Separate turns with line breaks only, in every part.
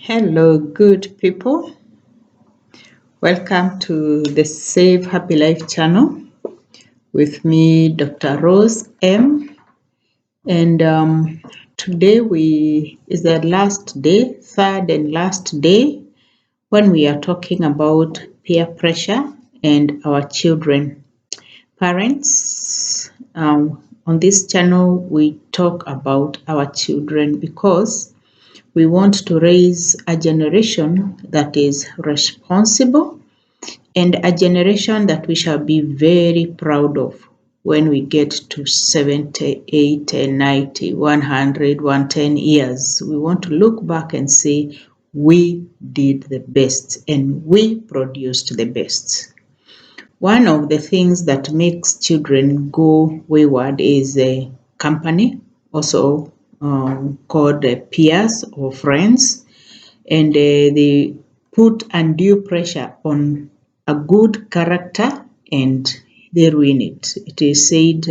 Hello, good people. Welcome to the Save Happy Life channel with me, Dr. Rose M. And today is the last day, third and last day, when we are talking about peer pressure and our children. Parents, on this channel, we talk about our children because we want to raise a generation that is responsible and a generation that we shall be very proud of when we get to 70, 80, 90, 100, 110 years. We want to look back and say, we did the best and we produced the best. One of the things that makes children go wayward is a company, also called peers or friends, and they put undue pressure on a good character and they ruin it. It is said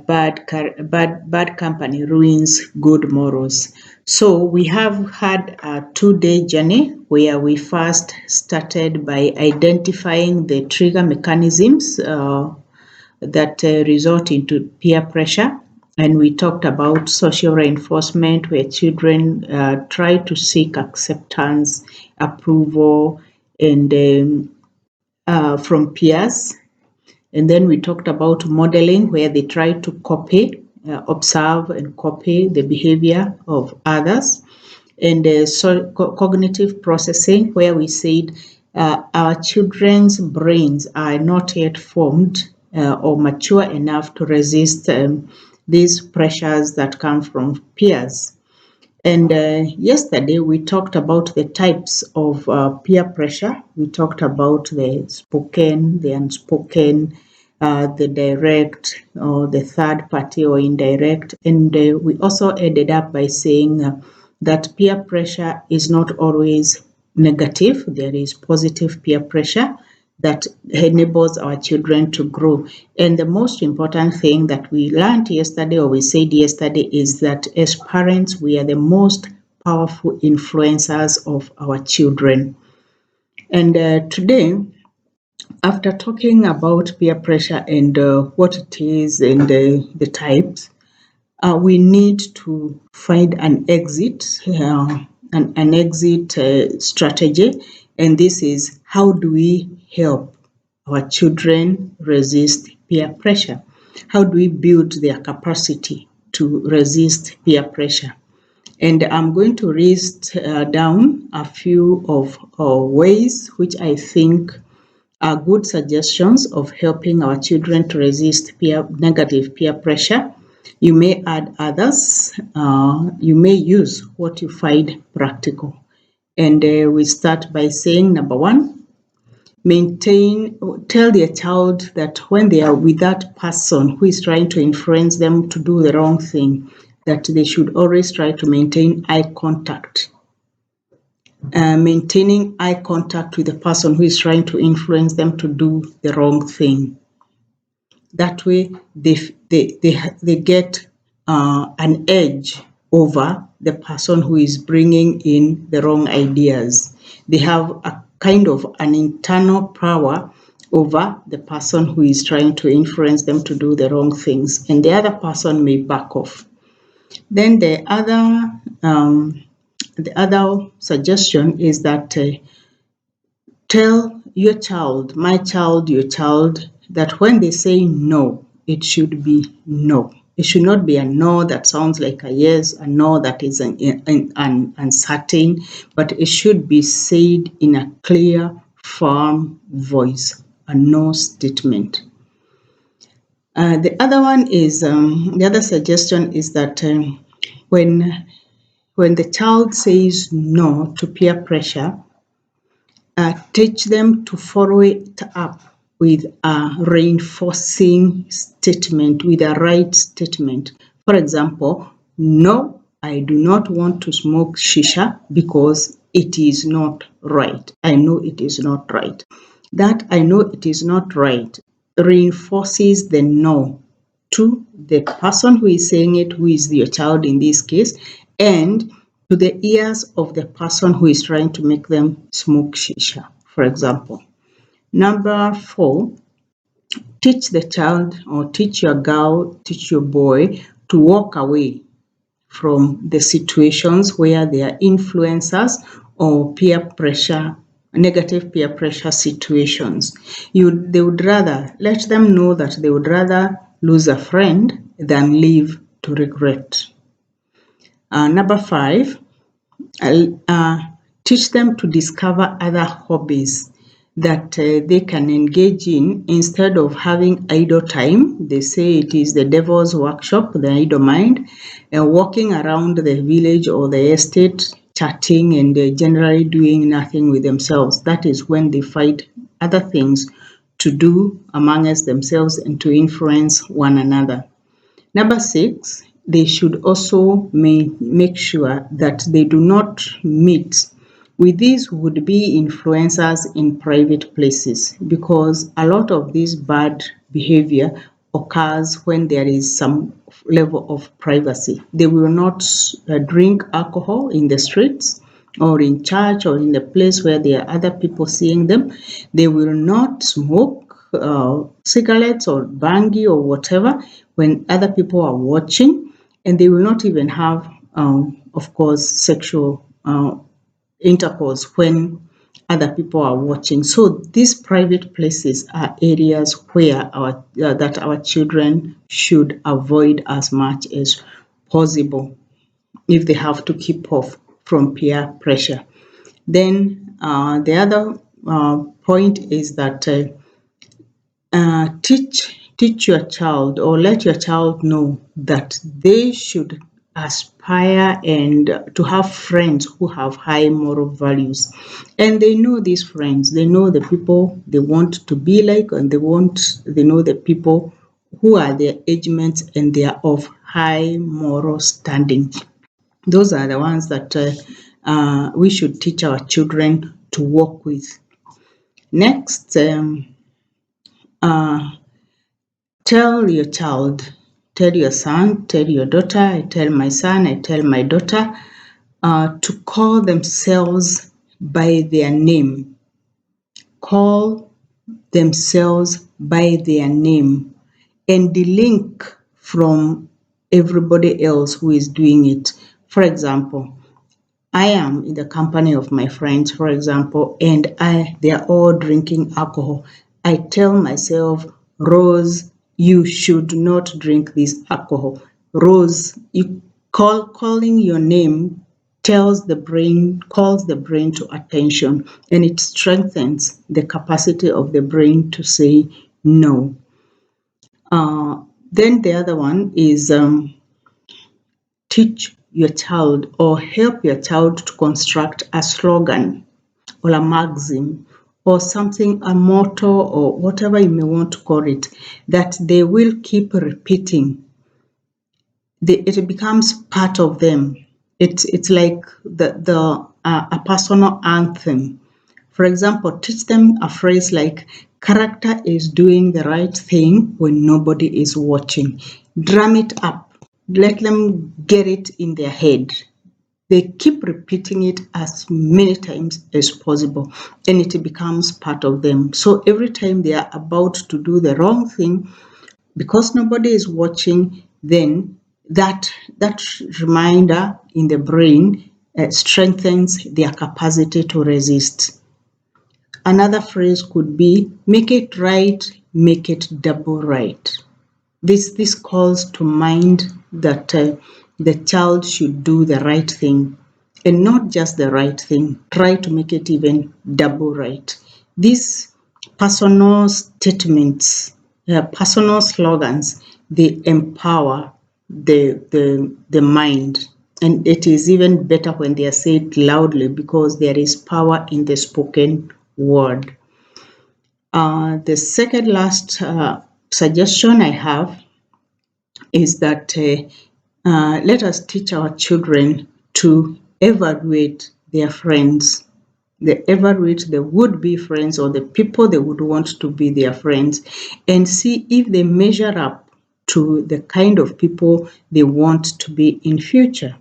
bad company ruins good morals. So we have had a 2-day journey where we first started by identifying the trigger mechanisms that result into peer pressure. And we talked about social reinforcement, where children try to seek acceptance, approval, and from peers. And then we talked about modeling, where they try to observe and copy the behavior of others. And cognitive processing, where we said our children's brains are not yet formed or mature enough to resist these pressures that come from peers. And yesterday we talked about the types of peer pressure. We talked about the spoken, the unspoken, the direct, or the third party or indirect. And we also ended up by saying that peer pressure is not always negative. There is positive peer pressure that enables our children to grow. And the most important thing that we learned yesterday, or we said yesterday, is that as parents, we are the most powerful influencers of our children. And today, after talking about peer pressure and what it is and the types, we need to find an exit, strategy. And this is, how do we help our children resist peer pressure? How do we build their capacity to resist peer pressure? And I'm going to list down a few of ways which I think are good suggestions of helping our children to resist negative peer pressure. You may add others. You may use what you find practical. And we start by saying, number one, tell your child that when they are with that person who is trying to influence them to do the wrong thing, that they should always try to maintain eye contact. Maintaining eye contact with the person who is trying to influence them to do the wrong thing. That way, they get an edge over the person who is bringing in the wrong ideas. They have a kind of an internal power over the person who is trying to influence them to do the wrong things, and the other person may back off. Then the other suggestion is that tell your child, my child, your child, that when they say no, it should be no. It should not be a no that sounds like a yes, a no that is uncertain, but it should be said in a clear, firm voice, a no statement. The other one is, the other suggestion is that when the child says no to peer pressure, teach them to follow it up with a reinforcing statement, with a right statement. For example, no, I do not want to smoke shisha because it is not right. I know it is not right. That I know it is not right reinforces the no to the person who is saying it, who is your child in this case, and to the ears of the person who is trying to make them smoke shisha, for example. Number 4, teach the child or teach your girl, teach your boy to walk away from the situations where they are influencers or peer pressure, negative peer pressure situations. They would rather let them know that they would rather lose a friend than live to regret. Number 5, teach them to discover other hobbies that they can engage in instead of having idle time. They say it is the devil's workshop, the idle mind, walking around the village or the estate, chatting and generally doing nothing with themselves. That is when they find other things to do amongst themselves and to influence one another. Number 6, they should also make sure that they do not meet with these would-be influencers in private places, because a lot of this bad behavior occurs when there is some level of privacy. They will not drink alcohol in the streets or in church or in the place where there are other people seeing them. They will not smoke cigarettes or bangi or whatever when other people are watching, and they will not even have, of course, sexual intercourse when other people are watching. So these private places are areas where that our children should avoid as much as possible if they have to keep off from peer pressure. Then the other point is that teach your child or let your child know that they should aspire and to have friends who have high moral values, and they know these friends, they know the people they want to be like, and they know the people who are their age mates and they are of high moral standing. Those are the ones that we should teach our children to work with. Next, tell your child, tell your son, tell your daughter, I tell my son, I tell my daughter, to call themselves by their name. Call themselves by their name and delink from everybody else who is doing it. For example, I am in the company of my friends, for example, and they are all drinking alcohol. I tell myself, Rose, you should not drink this alcohol. Rose, calling your name calls the brain to attention, and it strengthens the capacity of the brain to say no. Then the other one is teach your child or help your child to construct a slogan or a maxim or something, a motto or whatever you may want to call it, that they will keep repeating. It becomes part of them. It's like a personal anthem. For example, teach them a phrase like, character is doing the right thing when nobody is watching. Drum it up. Let them get it in their head. They keep repeating it as many times as possible, and it becomes part of them. So every time they are about to do the wrong thing, because nobody is watching, then that reminder in the brain strengthens their capacity to resist. Another phrase could be, make it right, make it double right. This calls to mind that the child should do the right thing, and not just the right thing, try to make it even double right. These personal statements, personal slogans, they empower the mind, and it is even better when they are said loudly because there is power in the spoken word. The second last suggestion I have is that let us teach our children to evaluate their friends. They evaluate the would-be friends or the people they would want to be their friends, and see if they measure up to the kind of people they want to be in future.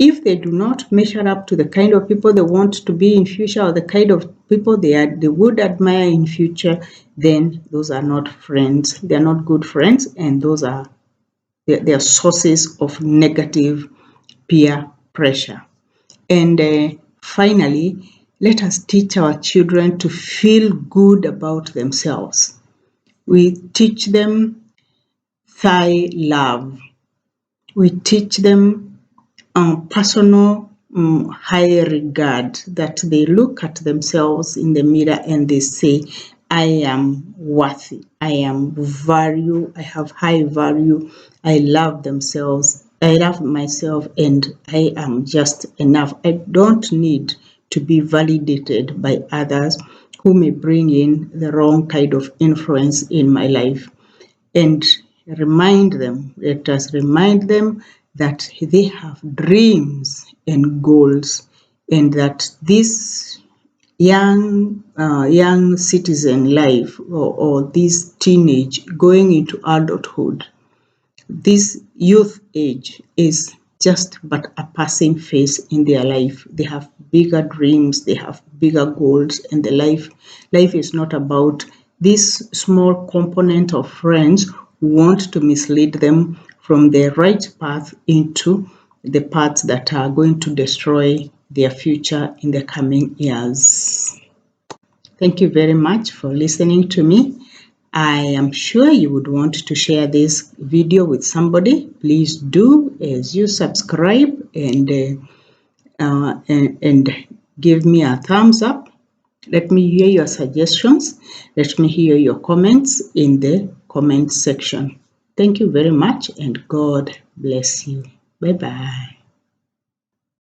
If they do not measure up to the kind of people they want to be in future, or the kind of people they would admire in future, then those are not friends. They are not good friends, and those are they are sources of negative peer pressure. And finally, let us teach our children to feel good about themselves. We teach them thigh love. We teach them personal high regard, that they look at themselves in the mirror and they say, I am worthy, I am value, I have high value, I love themselves, I love myself, and I am just enough. I don't need to be validated by others who may bring in the wrong kind of influence in my life. And let us remind them that they have dreams and goals, and that this young citizen life, or this teenage going into adulthood, this youth age is just but a passing phase in their life. They have bigger dreams, they have bigger goals, and the life is not about this small component of friends who want to mislead them from the right path into the paths that are going to destroy their future in the coming years. Thank you very much for listening to me. I am sure you would want to share this video with somebody. Please do, as you subscribe and give me a thumbs up. Let me hear your suggestions. Let me hear your comments in the comment section. Thank you very much, and God bless you. Bye-bye.